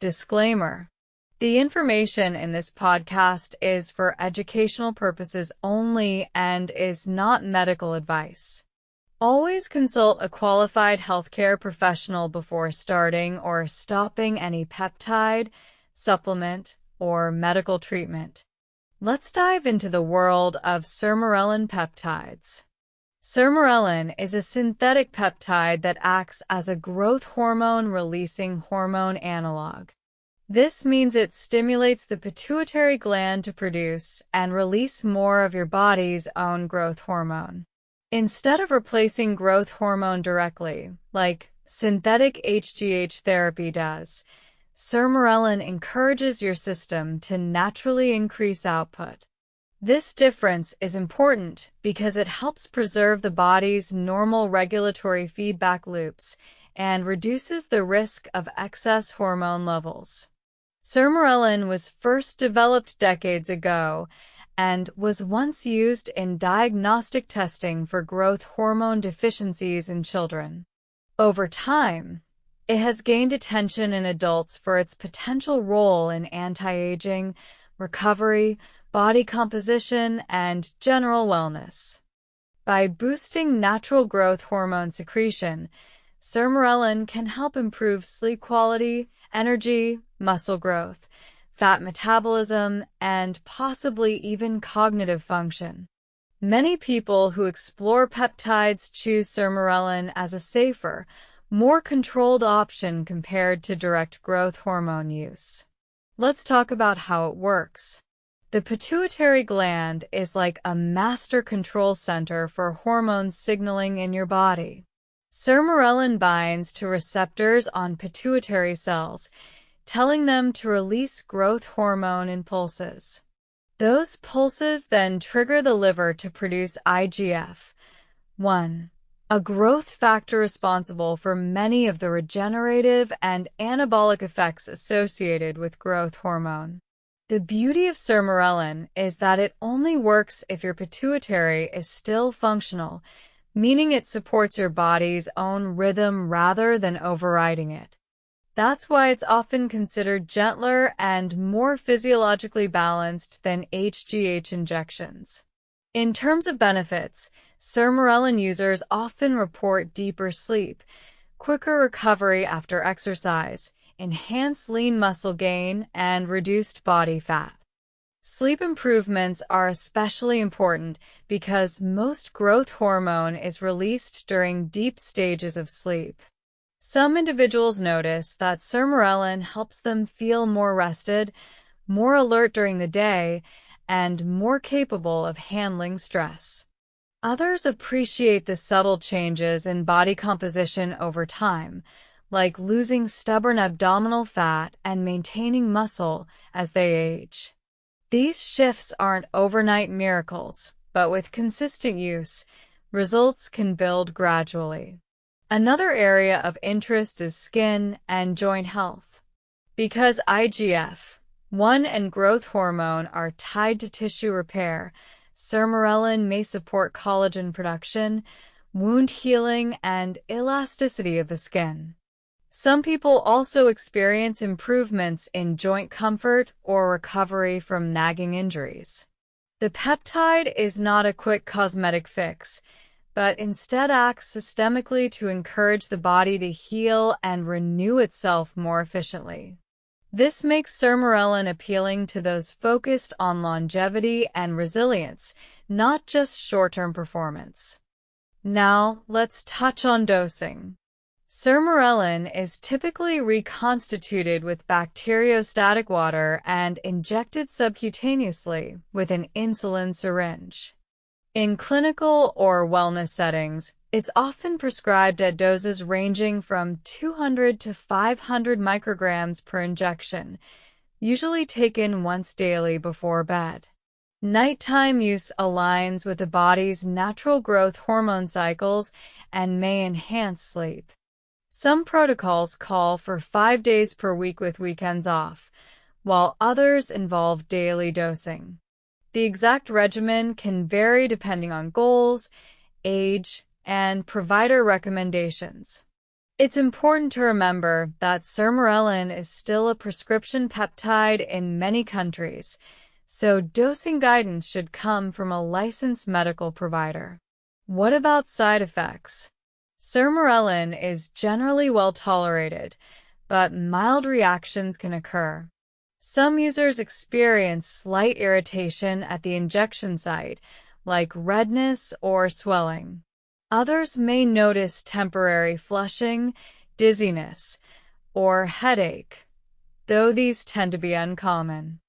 Disclaimer: the information in this podcast is for educational purposes only and is not medical advice. Always consult a qualified healthcare professional before starting or stopping any peptide, supplement, or medical treatment. Let's dive into the world of Sermorelin peptides. Sermorelin is a synthetic peptide that acts as a growth hormone-releasing hormone analog. This means it stimulates the pituitary gland to produce and release more of your body's own growth hormone. Instead of replacing growth hormone directly, like synthetic HGH therapy does, Sermorelin encourages your system to naturally increase output. This difference is important because it helps preserve the body's normal regulatory feedback loops and reduces the risk of excess hormone levels. Sermorelin was first developed decades ago and was once used in diagnostic testing for growth hormone deficiencies in children. Over time, it has gained attention in adults for its potential role in anti-aging, recovery, body composition, and general wellness. By boosting natural growth hormone secretion, Sermorelin can help improve sleep quality, energy, muscle growth, fat metabolism, and possibly even cognitive function. Many people who explore peptides choose Sermorelin as a safer, more controlled option compared to direct growth hormone use. Let's talk about how it works. The pituitary gland is like a master control center for hormone signaling in your body. Sermorelin binds to receptors on pituitary cells, telling them to release growth hormone impulses. Those pulses then trigger the liver to produce IGF-1, a growth factor responsible for many of the regenerative and anabolic effects associated with growth hormone. The beauty of Sermorelin is that it only works if your pituitary is still functional, meaning it supports your body's own rhythm rather than overriding it. That's why it's often considered gentler and more physiologically balanced than HGH injections. In terms of benefits, Sermorelin users often report deeper sleep, quicker recovery after exercise, enhanced lean muscle gain, and reduced body fat. Sleep improvements are especially important because most growth hormone is released during deep stages of sleep. Some individuals notice that Sermorelin helps them feel more rested, more alert during the day, and more capable of handling stress. Others appreciate the subtle changes in body composition over time, like losing stubborn abdominal fat and maintaining muscle as they age. These shifts aren't overnight miracles, but with consistent use, results can build gradually. Another area of interest is skin and joint health. Because IGF-1 and growth hormone are tied to tissue repair, Sermorelin may support collagen production, wound healing, and elasticity of the skin. Some people also experience improvements in joint comfort or recovery from nagging injuries. The peptide is not a quick cosmetic fix, but instead acts systemically to encourage the body to heal and renew itself more efficiently. This makes Sermorelin appealing to those focused on longevity and resilience, not just short-term performance. Now, let's touch on dosing. Sermorelin is typically reconstituted with bacteriostatic water and injected subcutaneously with an insulin syringe. In clinical or wellness settings, it's often prescribed at doses ranging from 200 to 500 micrograms per injection, usually taken once daily before bed. Nighttime use aligns with the body's natural growth hormone cycles and may enhance sleep. Some protocols call for 5 days per week with weekends off, while others involve daily dosing. The exact regimen can vary depending on goals, age, and provider recommendations. It's important to remember that Sermorelin is still a prescription peptide in many countries, so dosing guidance should come from a licensed medical provider. What about side effects? Sermorelin is generally well tolerated, but mild reactions can occur. Some users experience slight irritation at the injection site, like redness or swelling. Others may notice temporary flushing, dizziness, or headache, though these tend to be uncommon.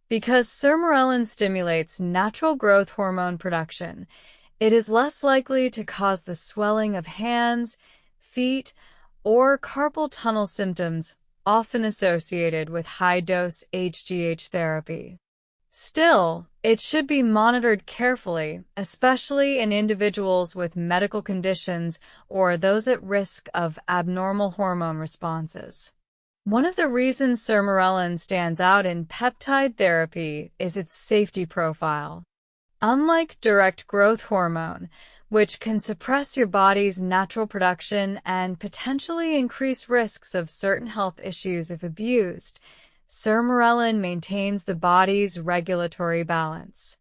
Because Sermorelin stimulates natural growth hormone production, it is less likely to cause the swelling of hands, feet, or carpal tunnel symptoms often associated with high-dose HGH therapy. Still, it should be monitored carefully, especially in individuals with medical conditions or those at risk of abnormal hormone responses. One of the reasons Sermorelin stands out in peptide therapy is its safety profile. Unlike direct growth hormone, which can suppress your body's natural production and potentially increase risks of certain health issues if abused, Sermorelin maintains the body's regulatory balance.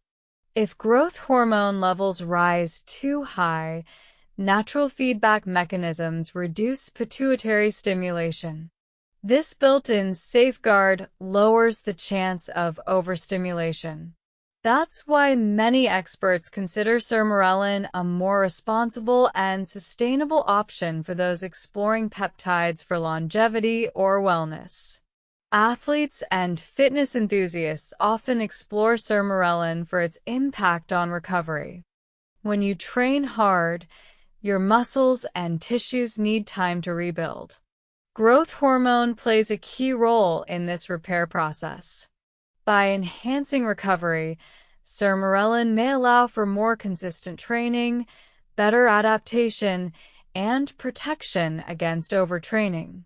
If growth hormone levels rise too high, natural feedback mechanisms reduce pituitary stimulation. This built-in safeguard lowers the chance of overstimulation. That's why many experts consider Sermorelin a more responsible and sustainable option for those exploring peptides for longevity or wellness. Athletes and fitness enthusiasts often explore Sermorelin for its impact on recovery. When you train hard, your muscles and tissues need time to rebuild. Growth hormone plays a key role in this repair process. By enhancing recovery, Sermorelin may allow for more consistent training, better adaptation, and protection against overtraining.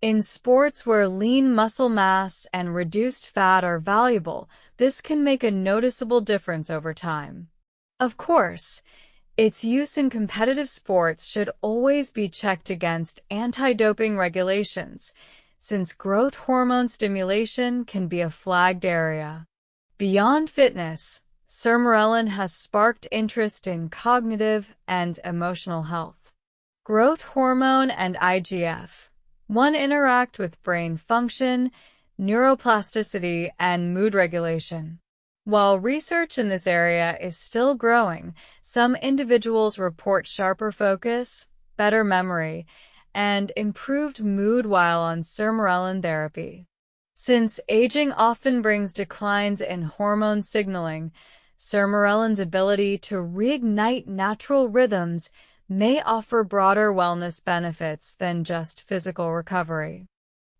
In sports where lean muscle mass and reduced fat are valuable, this can make a noticeable difference over time. Of course, its use in competitive sports should always be checked against anti-doping regulations, since growth hormone stimulation can be a flagged area. Beyond fitness, Sermorelin has sparked interest in cognitive and emotional health. Growth hormone and IGF-1 interact with brain function, neuroplasticity, and mood regulation. While research in this area is still growing, some individuals report sharper focus, better memory, and improved mood while on Sermorelin therapy. Since aging often brings declines in hormone signaling, Sermorelin's ability to reignite natural rhythms may offer broader wellness benefits than just physical recovery.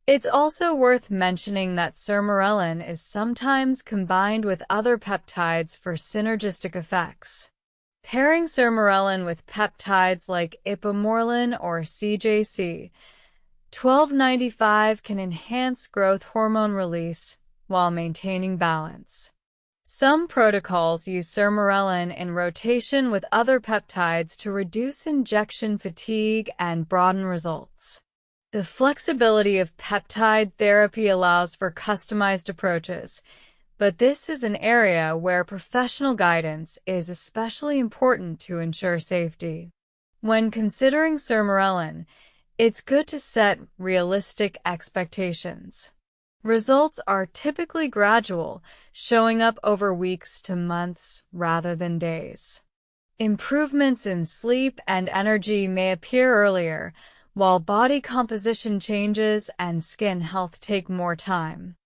It's also worth mentioning that Sermorelin is sometimes combined with other peptides for synergistic effects. Pairing Sermorelin with peptides like ipamorelin or CJC 1295 can enhance growth hormone release while maintaining balance. Some protocols use Sermorelin in rotation with other peptides to reduce injection fatigue and broaden results. The flexibility of peptide therapy allows for customized approaches, but this is an area where professional guidance is especially important to ensure safety. When considering Sermorelin, it's good to set realistic expectations. Results are typically gradual, showing up over weeks to months rather than days. Improvements in sleep and energy may appear earlier, while body composition changes and skin health take more time.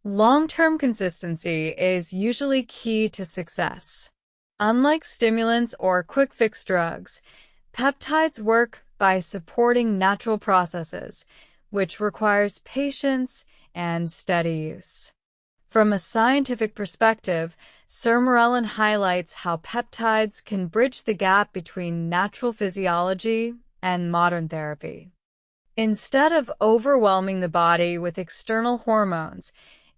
Long-term consistency is usually key to success. Unlike stimulants or quick-fix drugs, peptides work by supporting natural processes, which requires patience and steady use. From a scientific perspective, Sermorelin highlights how peptides can bridge the gap between natural physiology and modern therapy. Instead of overwhelming the body with external hormones,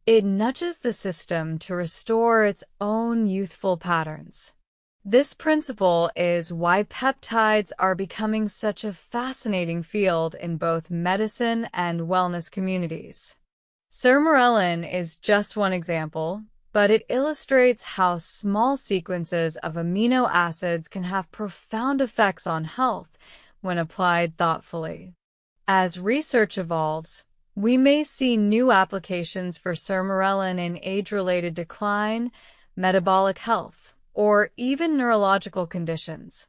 it nudges the system to restore its own youthful patterns. This principle is why peptides are becoming such a fascinating field in both medicine and wellness communities. Sermorelin is just one example, but it illustrates how small sequences of amino acids can have profound effects on health when applied thoughtfully. As research evolves, we may see new applications for Sermorelin in age-related decline, metabolic health, or even neurological conditions.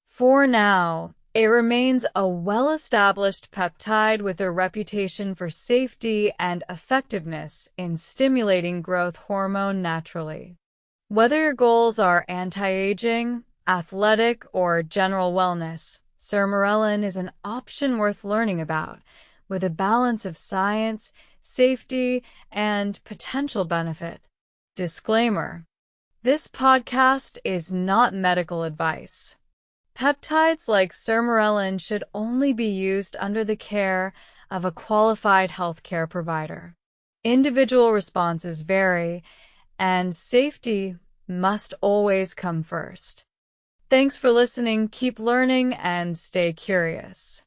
For now, it remains a well-established peptide with a reputation for safety and effectiveness in stimulating growth hormone naturally. Whether your goals are anti-aging, athletic, or general wellness, Sermorelin is an option worth learning about, with a balance of science, safety, and potential benefit. Disclaimer: this podcast is not medical advice. Peptides like Sermorelin should only be used under the care of a qualified healthcare provider. Individual responses vary, and safety must always come first. Thanks for listening, keep learning, and stay curious.